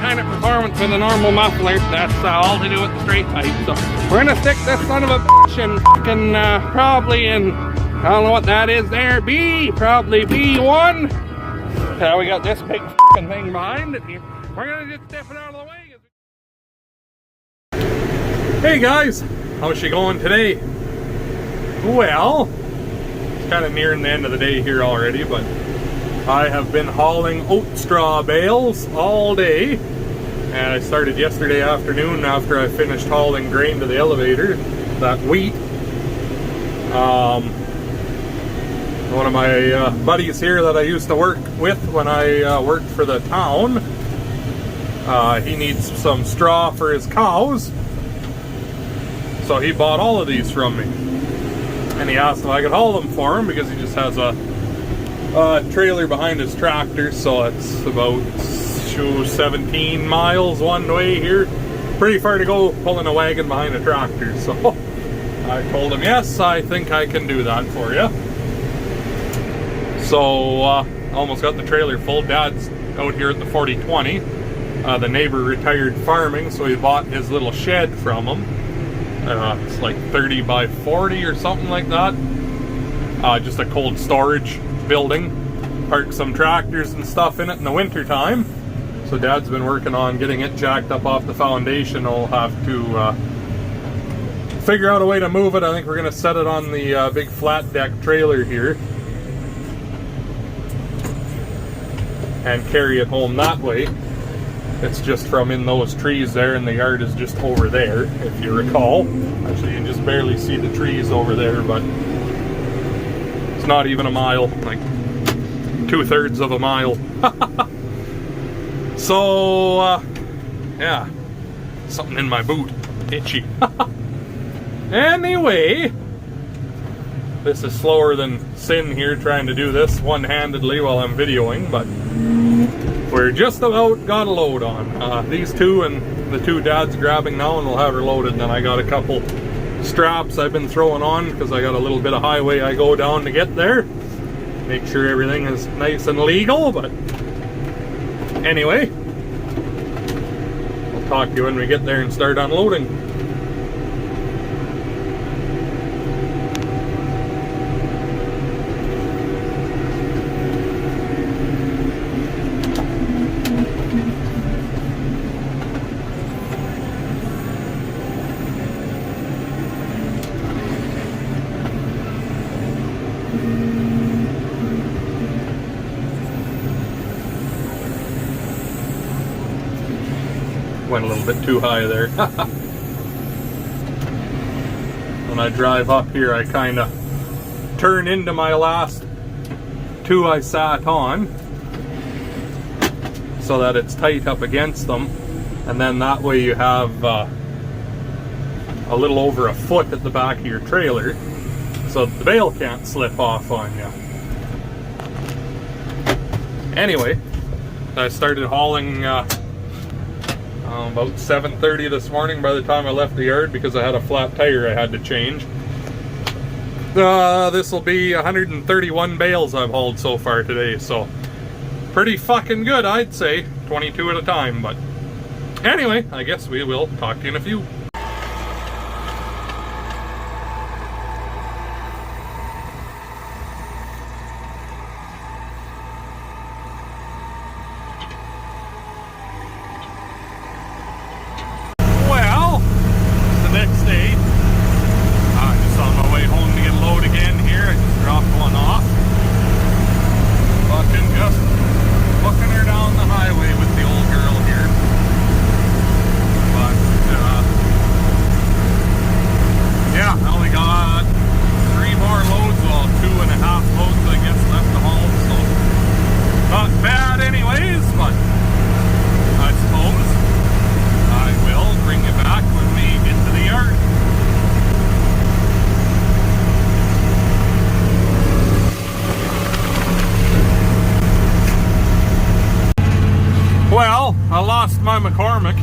kind of performance with a normal muffler. That's all to do with the straight pipe. So we're gonna stick this son of a bitch in fucking probably in, I don't know what that is there, probably B1. We got this big fucking thing behind it here. We're gonna just step it out of the way. Hey guys, how's she going today? Well, it's kind of nearing the end of the day here already, but I have been hauling oat straw bales all day, and I started yesterday afternoon after I finished hauling grain to the elevator, that wheat. One of my buddies here that I used to work with when I worked for the town, he needs some straw for his cows, so he bought all of these from me. And he asked if I could haul them for him because he just has a trailer behind his tractor, so it's about 17 miles one way here. Pretty far to go pulling a wagon behind a tractor, so I told him, yes, I think I can do that for you. So almost got the trailer full. Dad's out here at the 4020. The neighbor retired farming, so he bought his little shed from him. It's like 30 by 40 or something like that. Just a cold storage building. Park some tractors and stuff in it in the winter time. So Dad's been working on getting it jacked up off the foundation. I'll have to figure out a way to move it. I think we're going to set it on the big flat deck trailer here and carry it home that way. It's just from in those trees there, and the yard is just over there, if you recall. Actually, you can just barely see the trees over there, but it's not even a mile, like 2/3 of a mile. So, yeah, something in my boot, itchy. Anyway, this is slower than sin here trying to do this one-handedly while I'm videoing, but we're just about got a load on. These two and the two Dad's grabbing now, and we'll have her loaded. And then I got a couple straps I've been throwing on because I got a little bit of highway I go down to get there. Make sure everything is nice and legal, but anyway, I'll talk to you when we get there and start unloading. Went a little bit too high there. When I drive up here, I kind of turn into my last two I sat on so that it's tight up against them, and then that way you have a little over a foot at the back of your trailer so the bale can't slip off on you. Anyway, I started hauling about 7:30 this morning by the time I left the yard because I had a flat tire I had to change. This will be 131 bales I've hauled so far today, so pretty fucking good, I'd say. 22 at a time, but anyway, I guess we will talk to you in a few. Next day, just on my way home to get a load again here. I just dropped one off. Fucking just looking her down the highway with the old girl here. But, yeah, I only got 3 more loads, well, 2.5 loads, I guess, left to haul, so not bad anyways, but I suppose I will bring you back when we get to the yard. Well, I lost my McCormick.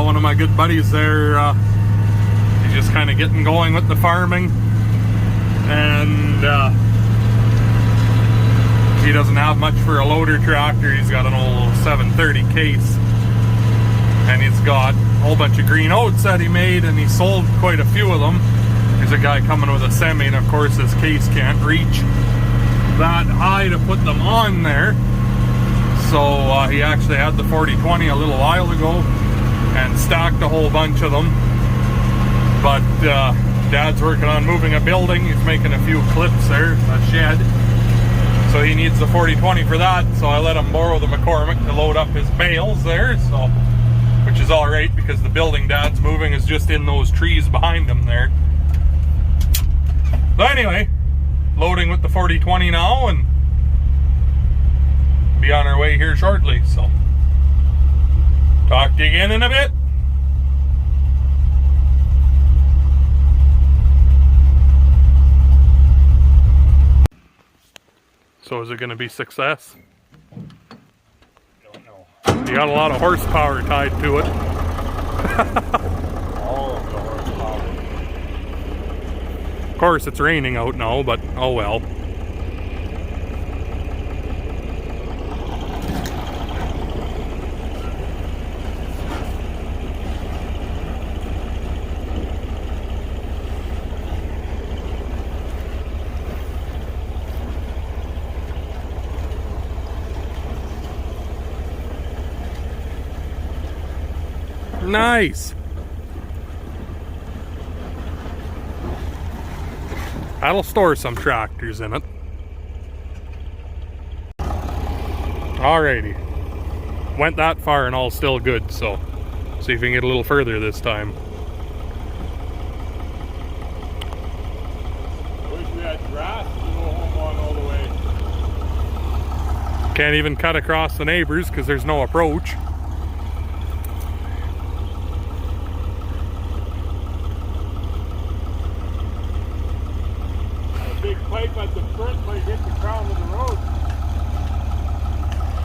One of my good buddies there, he's just kind of getting going with the farming, and He doesn't have much for a loader tractor. He's got an old 730 case. And he's got a whole bunch of green oats that he made, and he sold quite a few of them. There's a guy coming with a semi, and of course his case can't reach that high to put them on there. So he actually had the 4020 a little while ago and stacked a whole bunch of them. But Dad's working on moving a building. He's making a few clips there, a shed. So he needs the 4020 for that. So I let him borrow the McCormick to load up his bales there. So, which is all right because the building Dad's moving is just in those trees behind him there. So anyway, loading with the 4020 now and be on our way here shortly. So talk to you again in a bit. So is it going to be success? Don't know. You got a lot of horsepower tied to it. All of the horsepower. Of course, it's raining out now, but oh well. Nice. That'll store some tractors in it. Alrighty. Went that far and all still good, so see if we can get a little further this time. I wish we had grass to go home on all the way. Can't even cut across the neighbors because there's no approach. Big pipe at the front might hit the crown of the road.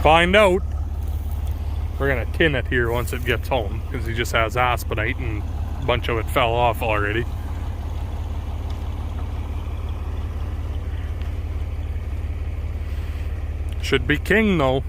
Find out. We're gonna tin it here once it gets home because he just has aspenite and a bunch of it fell off already. Should be king though.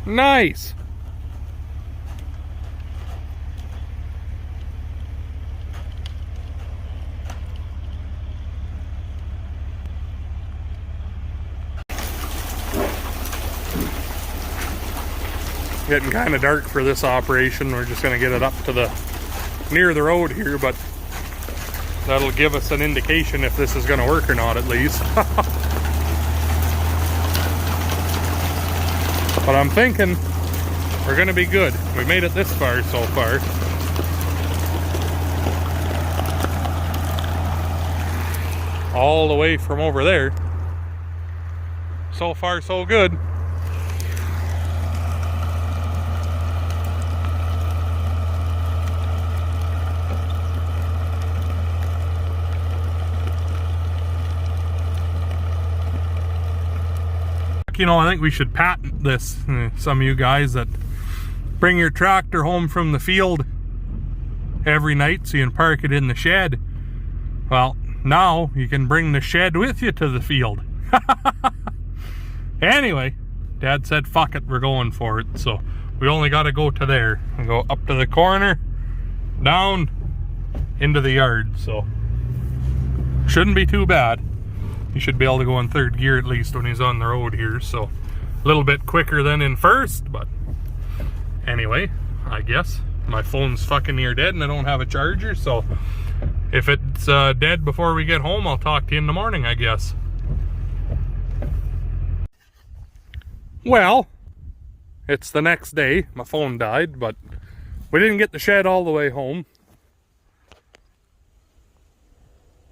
Nice. Getting kind of dark for this operation. We're just going to get it up to the near the road here, but that'll give us an indication if this is going to work or not at least. But I'm thinking we're going to be good. We made it this far so far. All the way from over there. So far so good. You know, I think we should patent this. Some of you guys that bring your tractor home from the field every night so you can park it in the shed. Well, now you can bring the shed with you to the field. Anyway, Dad said fuck it, we're going for it. So we only got to go to there and go up to the corner, down into the yard. So shouldn't be too bad. He should be able to go in third gear at least when he's on the road here, so a little bit quicker than in first, but anyway, I guess. My phone's fucking near dead and I don't have a charger, so if it's dead before we get home, I'll talk to you in the morning, I guess. Well, it's the next day. My phone died, but we didn't get the shed all the way home.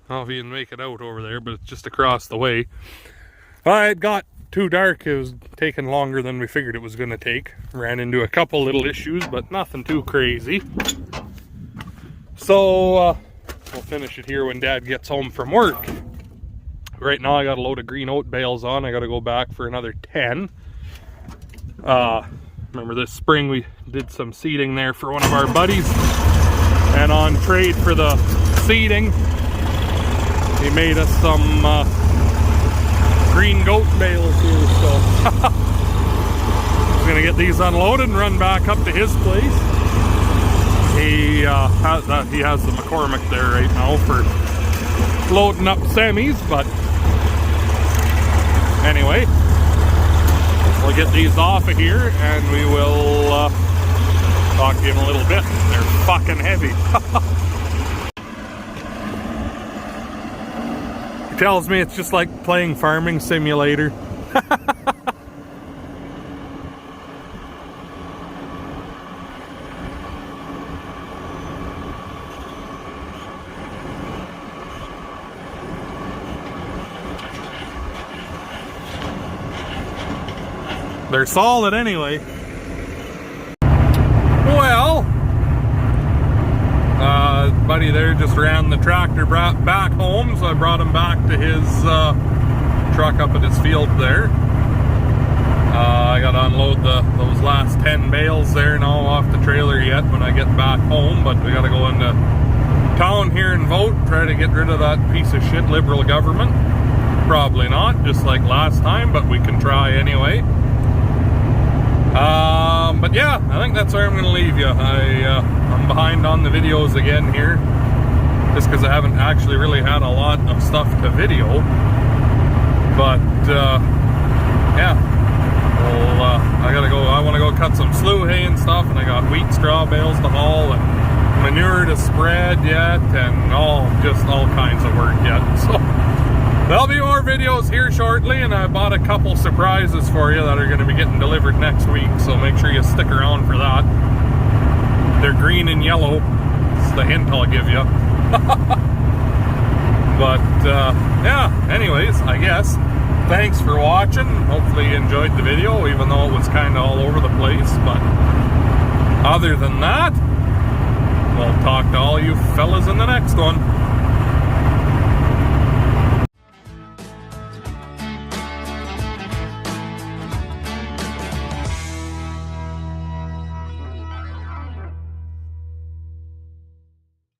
I don't know if you can make it out over there, but it's just across the way. I had got too dark. It was taking longer than we figured it was going to take. Ran into a couple little issues, but nothing too crazy. So we'll finish it here when Dad gets home from work. Right now I got a load of green oat bales on. I got to go back for another 10. Remember this spring we did some seeding there for one of our buddies, and on trade for the seeding he made us some green goat bales here, so he's gonna get these unloaded and run back up to his place. He has the McCormick there right now for loading up semis, but anyway, we'll get these off of here and we will talk to you in a little bit. They're fucking heavy. He tells me it's just like playing Farming Simulator. They're solid anyway. Well, buddy there just ran the tractor back home, so I brought him back to his truck up at his field there. I got to unload those last 10 bales there now off the trailer yet when I get back home, but we got to go into town here and vote, try to get rid of that piece of shit liberal government. Probably not, just like last time, but we can try anyway. But yeah, I think that's where I'm going to leave you. I'm behind on the videos again here, just because I haven't actually really had a lot of stuff to video. But yeah, well, I gotta go. I want to go cut some slew hay and stuff, and I got wheat straw bales to haul and manure to spread yet, and just all kinds of work yet. So there'll be more videos here shortly, and I bought a couple surprises for you that are going to be getting delivered next week, so make sure you stick around for that. They're green and yellow. It's the hint I'll give you. But yeah, anyways, I guess thanks for watching. Hopefully you enjoyed the video, even though it was kind of all over the place. But other than that, we'll talk to all you fellas in the next one.